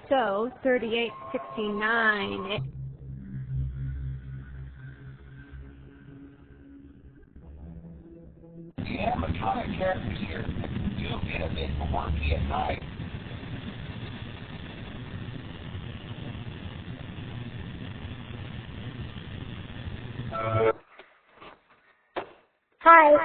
So 3869. We have a ton of characters here. You'll get a bit quirky at night. Hi.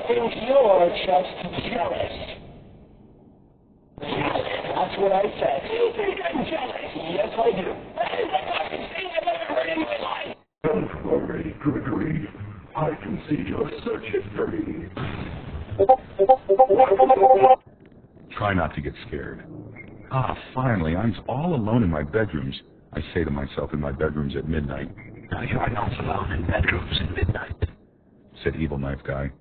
think you're just jealous. That's what I said. You think I'm jealous? Yes, I do. That is the fucking thing I've ever heard in my life. Don't worry, Gregory. I can see you're searching for me. Try not to get scared. Finally, I'm all alone in my bedrooms. I say to myself in my bedrooms at midnight. No, you're not alone in bedrooms at midnight, said Evil Knife Guy.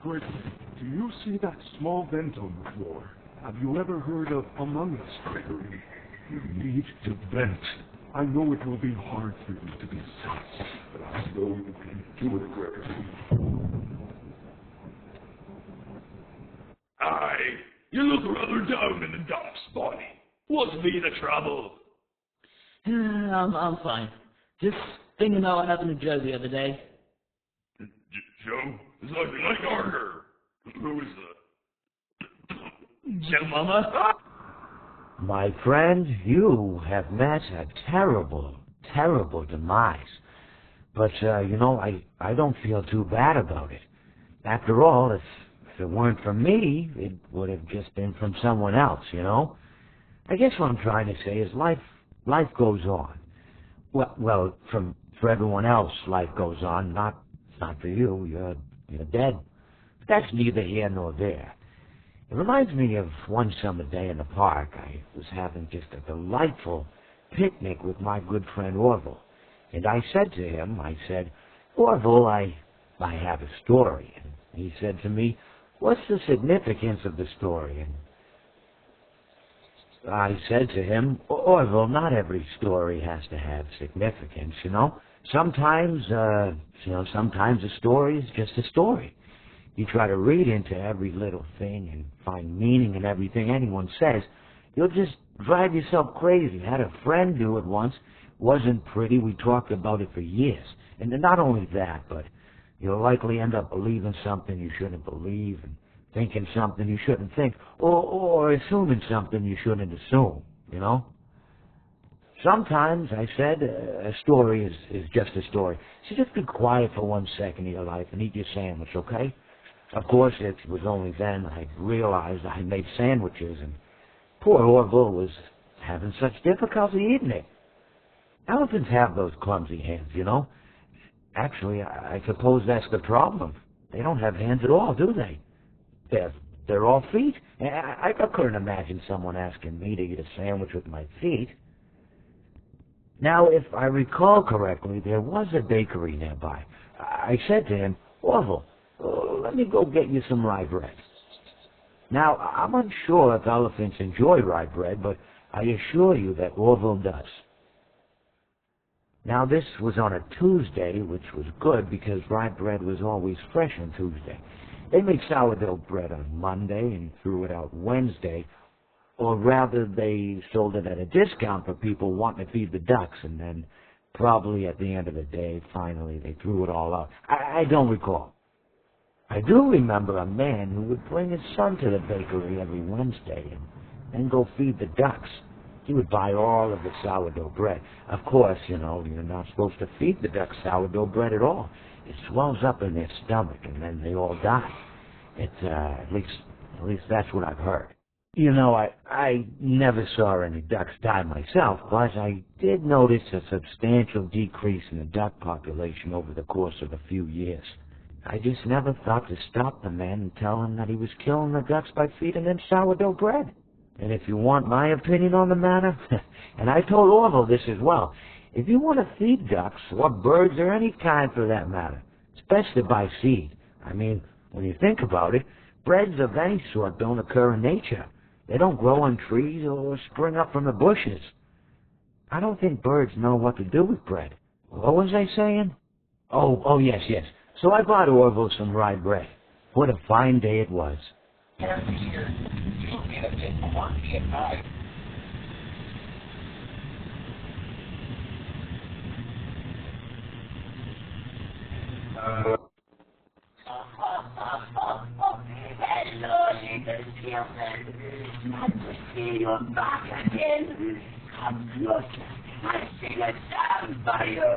Gregory, do you see that small vent on the floor? Have you ever heard of Among Us, Gregory? You need to vent. I know it will be hard for you to be safe, but I know you can do it, Gregory. Aye, you look rather down in the dumps, boy. What's be the trouble? I'm fine. Just thinking about what happened to Joe the other day. Joe? It's like Arthur. Who is that? Joe Mama? My friend, you have met a terrible, terrible demise. But, I don't feel too bad about it. After all, if it weren't from me, it would have just been from someone else, I guess what I'm trying to say is life goes on. Well, for everyone else, life goes on, not for you. You're dead. But that's neither here nor there. It reminds me of one summer day in the park. I was having just a delightful picnic with my good friend Orville. And I said to him, Orville, I have a story. And he said to me, what's the significance of the story? And I said to him, Orville, not every story has to have significance, Sometimes a story is just a story. You try to read into every little thing and find meaning in everything anyone says, you'll just drive yourself crazy. I had a friend do it once. Wasn't pretty. We talked about it for years. And not only that, but you'll likely end up believing something you shouldn't believe and thinking something you shouldn't think, or assuming something you shouldn't assume, Sometimes, I said, a story is just a story. So just be quiet for 1 second of your life and eat your sandwich, okay? Of course, it was only then I realized I made sandwiches, and poor Orville was having such difficulty eating it. Elephants have those clumsy hands, Actually, I suppose that's the problem. They don't have hands at all, do they? They're all feet. I couldn't imagine someone asking me to eat a sandwich with my feet. Now, if I recall correctly, there was a bakery nearby. I said to him, Orville, let me go get you some rye bread. Now, I'm unsure if elephants enjoy rye bread, but I assure you that Orville does. Now, this was on a Tuesday, which was good because rye bread was always fresh on Tuesday. They made sourdough bread on Monday and threw it out Wednesday, or rather they sold it at a discount for people wanting to feed the ducks, and then probably at the end of the day, finally, they threw it all out. I don't recall. I do remember a man who would bring his son to the bakery every Wednesday and then go feed the ducks. He would buy all of the sourdough bread. Of course, you're not supposed to feed the ducks sourdough bread at all. It swells up in their stomach, and then they all die. At least that's what I've heard. I never saw any ducks die myself, but I did notice a substantial decrease in the duck population over the course of a few years. I just never thought to stop the man and tell him that he was killing the ducks by feeding them sourdough bread. And if you want my opinion on the matter, and I told Orville this as well, if you want to feed ducks, or birds, or any kind for that matter, it's best to buy seed. I mean, when you think about it, breads of any sort don't occur in nature. They don't grow on trees or spring up from the bushes. I don't think birds know what to do with bread. What was I saying? Oh, yes. So I bought Orville some rye bread. What a fine day it was. Every year, you'll get a bit quirky at night. Hello, little children. Glad to see you back again. Come look, I sing a song for you.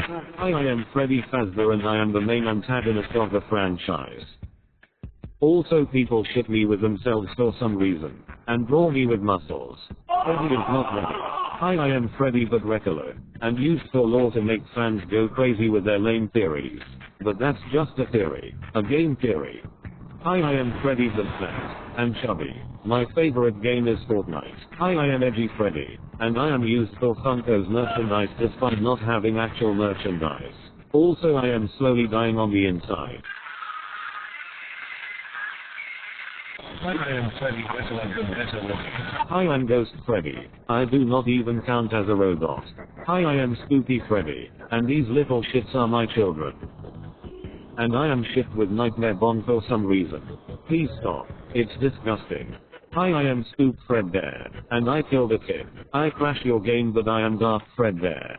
Hi, I am Freddy Fazbear and I am the main antagonist of the franchise. Also people ship me with themselves for some reason, and draw me with muscles. Freddy is not ready. Hi, I am Freddy but regular, and used for lore to make fans go crazy with their lame theories. But that's just a theory, a game theory. Hi, I am Freddy the fat, and chubby. My favorite game is Fortnite. Hi, I am Edgy Freddy, and I am used for Funko's merchandise despite not having actual merchandise. Also I am slowly dying on the inside. Hi, I am Freddy Hi, I'm Ghost Freddy. I do not even count as a robot. Hi, I am Spooky Freddy, and these little shits are my children. And I am shipped with Nightmare Bond for some reason. Please stop. It's disgusting. Hi, I am Spook Fredbear, and I killed a kid. I crash your game but I am Dark Fredbear.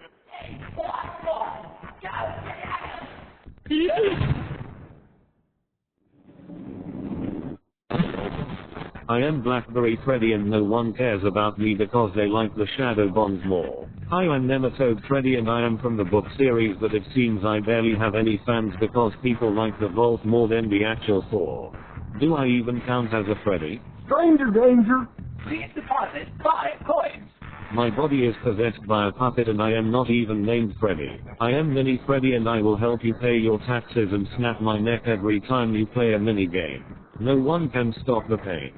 I am Blackberry Freddy and no one cares about me because they like the Shadow Bonds more. Hi, I'm Nematode Freddy and I am from the book series but it seems I barely have any fans because people like the Vault more than the actual 4. Do I even count as a Freddy? Stranger danger! Please deposit 5 coins. My body is possessed by a puppet and I am not even named Freddy. I am Mini Freddy and I will help you pay your taxes and snap my neck every time you play a mini game. No one can stop the pain.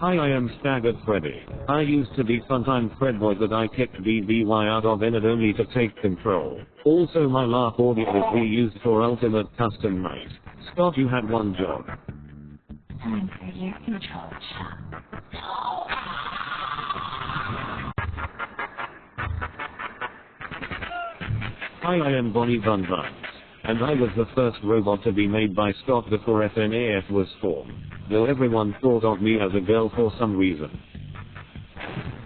Hi, I am Staggered Freddy. I used to be Funtime Fredboy but I kicked BBY out of Enid only to take control. Also my laugh audio is reused for Ultimate Custom Night. Scott, you had one job. Time for your control shot. Hi, I am Bonnie Bun Buns. And I was the first robot to be made by Scott before FNAF was formed, though everyone thought of me as a girl for some reason.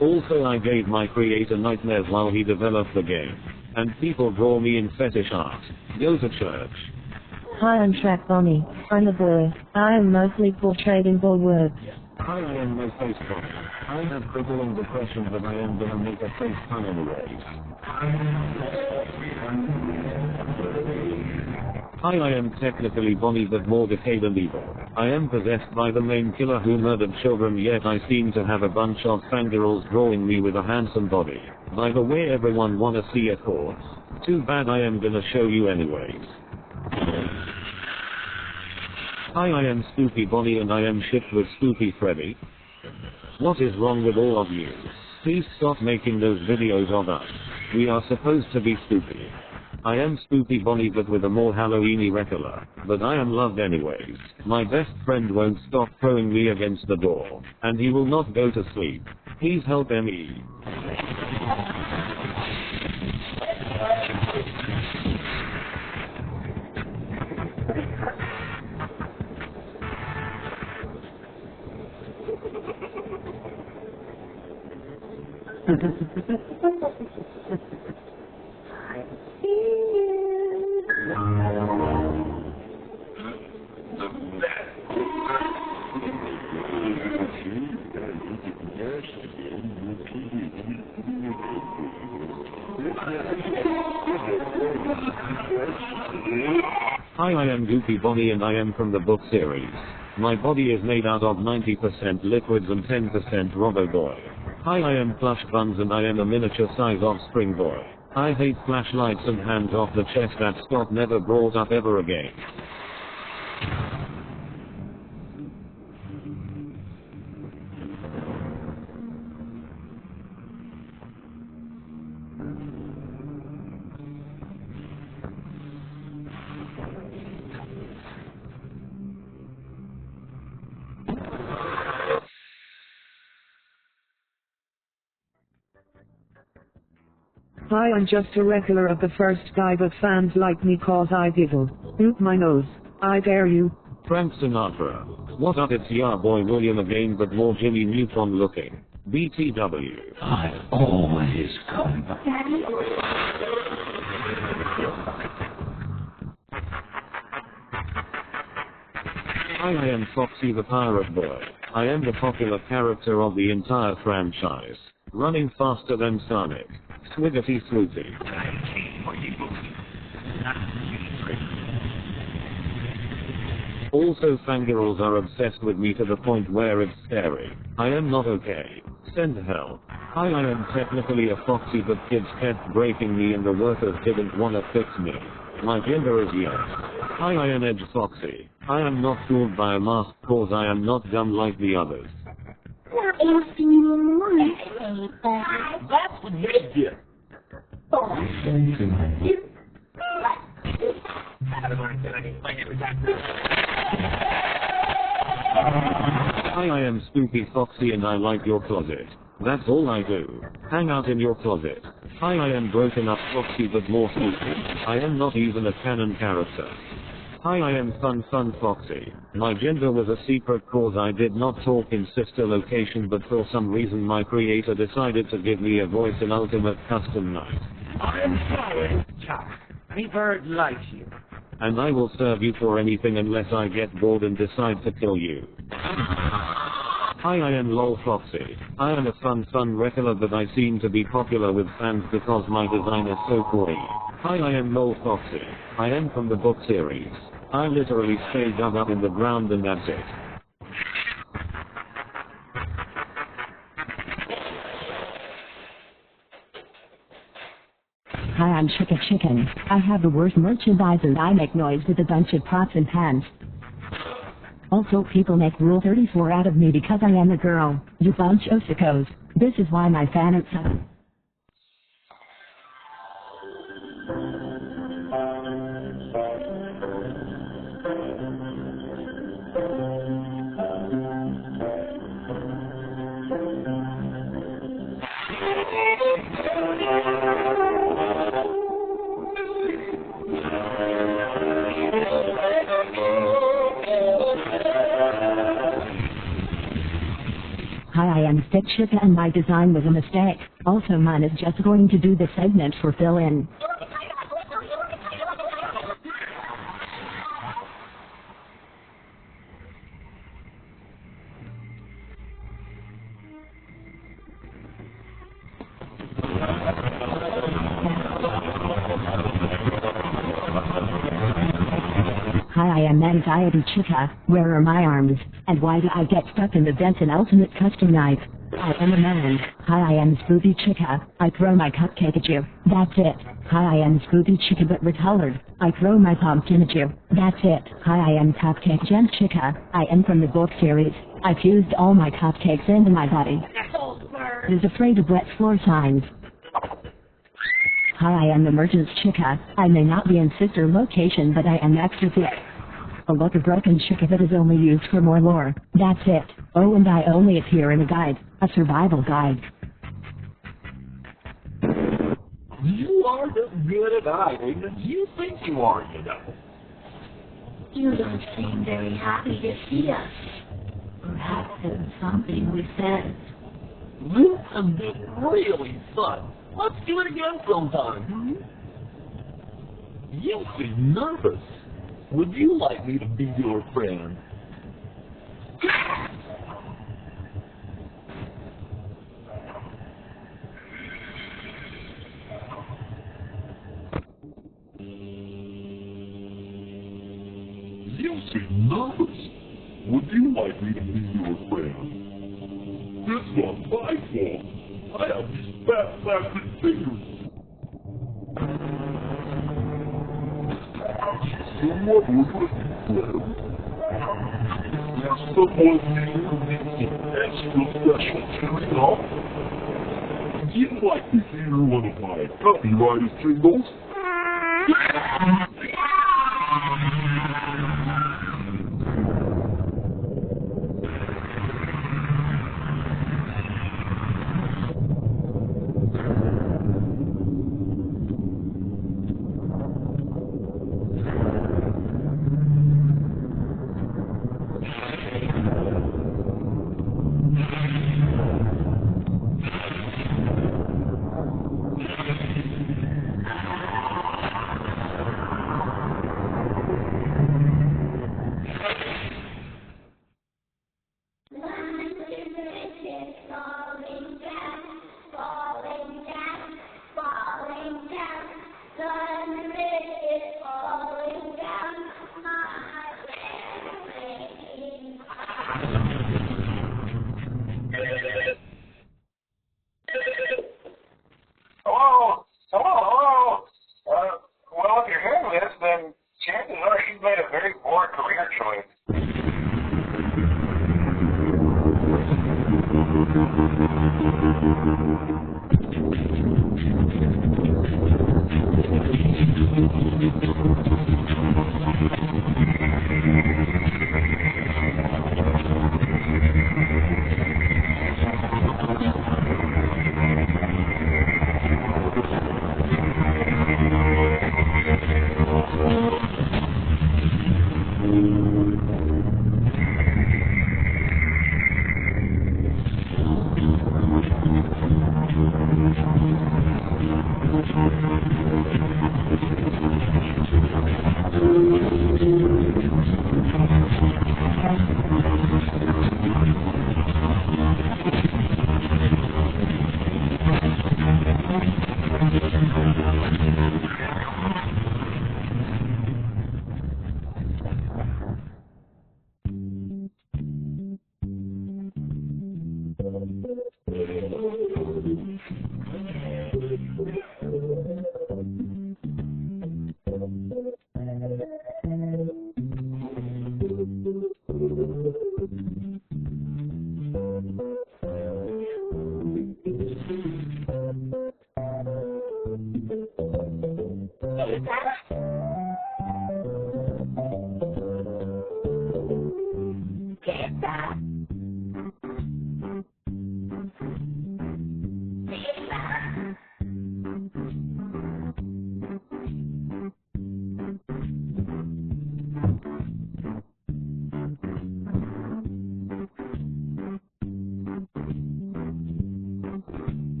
Also I gave my creator nightmares while he developed the game, and people draw me in fetish art. Go to church. Hi, I'm Track Bonnie. I'm a boy. I am mostly portrayed in bold words. Hi, I am no face Bonnie. I have crippling depression but I am gonna make a face pun anyways. Hi, I am technically Bonnie but more decayed and evil. I am possessed by the main killer who murdered children yet I seem to have a bunch of fangirls drawing me with a handsome body. By the way, everyone wanna see a corpse? Too bad, I am gonna show you anyways. Hi, I am Spooky Bonnie and I am shipped with Spooky Freddy. What is wrong with all of you? Please stop making those videos of us. We are supposed to be spooky. I am Spooky Bonnie but with a more Halloweeny regular, but I am loved anyways. My best friend won't stop throwing me against the door, and he will not go to sleep. Please help me. Hi, I am Goopy Bonnie and I am from the book series. My body is made out of 90% liquids and 10% Robo-Boy. Hi, I am Plush Buns and I am a miniature size offspring boy. I hate flashlights and hands off the chest that Scott never brought up ever again. Hi, I'm just a regular of the first guy, but fans like me cause I giggle. Oop my nose. I dare you. Frank Sinatra. What up, it's your boy William again, but more Jimmy Neutron looking. BTW. I always come back. Hi, I am Foxy the Pirate Boy. I am the popular character of the entire franchise. Running faster than Sonic. Swiggity swooty. Also, fangirls are obsessed with me to the point where it's scary. I am not okay. Send help. Hi, I am technically a foxy, but kids kept breaking me and the workers didn't wanna fix me. My gender is yes. Hi, I am Edge Foxy. I am not fooled by a mask cause I am not dumb like the others. We're asking you in the morning. That's what they get. Hi, I am Spooky Foxy and I like your closet. That's all I do. Hang out in your closet. Hi, I am Broken Up Foxy but more spooky. I am not even a canon character. Hi, I am Fun Foxy. My gender was a secret cause I did not talk in sister location, but for some reason my creator decided to give me a voice in Ultimate Custom Night. I am sorry, Chuck. Me bird likes you. And I will serve you for anything unless I get bored and decide to kill you. Hi, I am Lol Foxy. I am a fun regular, but I seem to be popular with fans because my design is so cool. Hi, I am Lol Foxy. I am from the book series. I literally stay dug up in the ground and that's it. Hi, I'm Chicken. I have the worst merchandise and I make noise with a bunch of pots and pans. Also, people make Rule 34 out of me because I am a girl. You bunch of sickos. This is why my fans suck. Hi, I am Stick Chica and my design was a mistake. Also, mine is just going to do the segment for fill-in. Hi, I am Anxiety Chica. Where are my arms? And why do I get stuck in the vent in Ultimate Custom Night? I am a man. Hi, I am Spooky Chica. I throw my cupcake at you. That's it. Hi, I am Spooky Chica but recolored. I throw my pumpkin at you. That's it. Hi, I am Cupcake Gem Chica. I am from the book series. I fused all my cupcakes into my body. Is afraid of wet floor signs. Hi, I am Emergence Chica. I may not be in sister location, but I am extra thick. A look of broken Chica that is only used for more lore. That's it. Oh, and I only appear in a guide. A survival guide. You are just good at hiding as you think you are, you know. You don't seem very happy to see us. Perhaps it's something we said. This has been really fun. Let's do it again sometime. You seem nervous. Would you like me to be your friend? You seem nervous. Would you like me to be your friend? It's not my fault. I have these fat plastic fingers. Someone would let me friend. Someone needs some extra special tuning up. You'd like to hear one of my copyrighted jingles?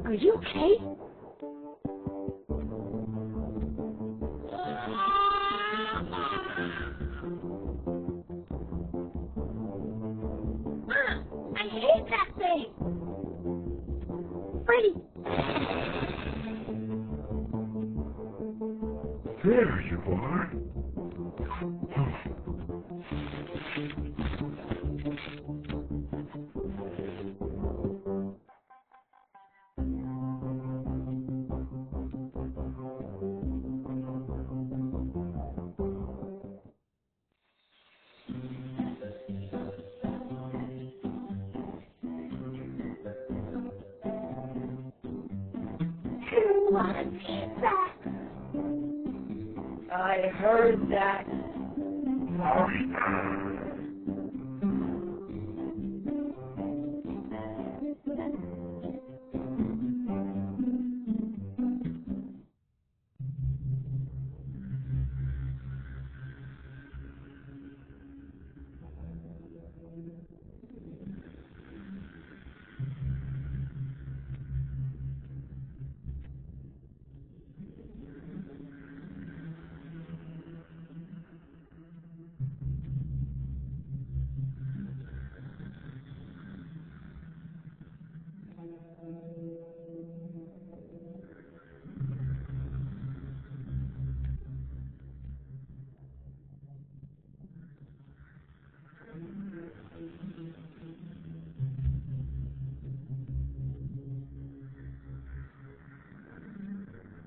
Are you okay? I hate that thing! Freddy! There you are. I heard that. Sorry.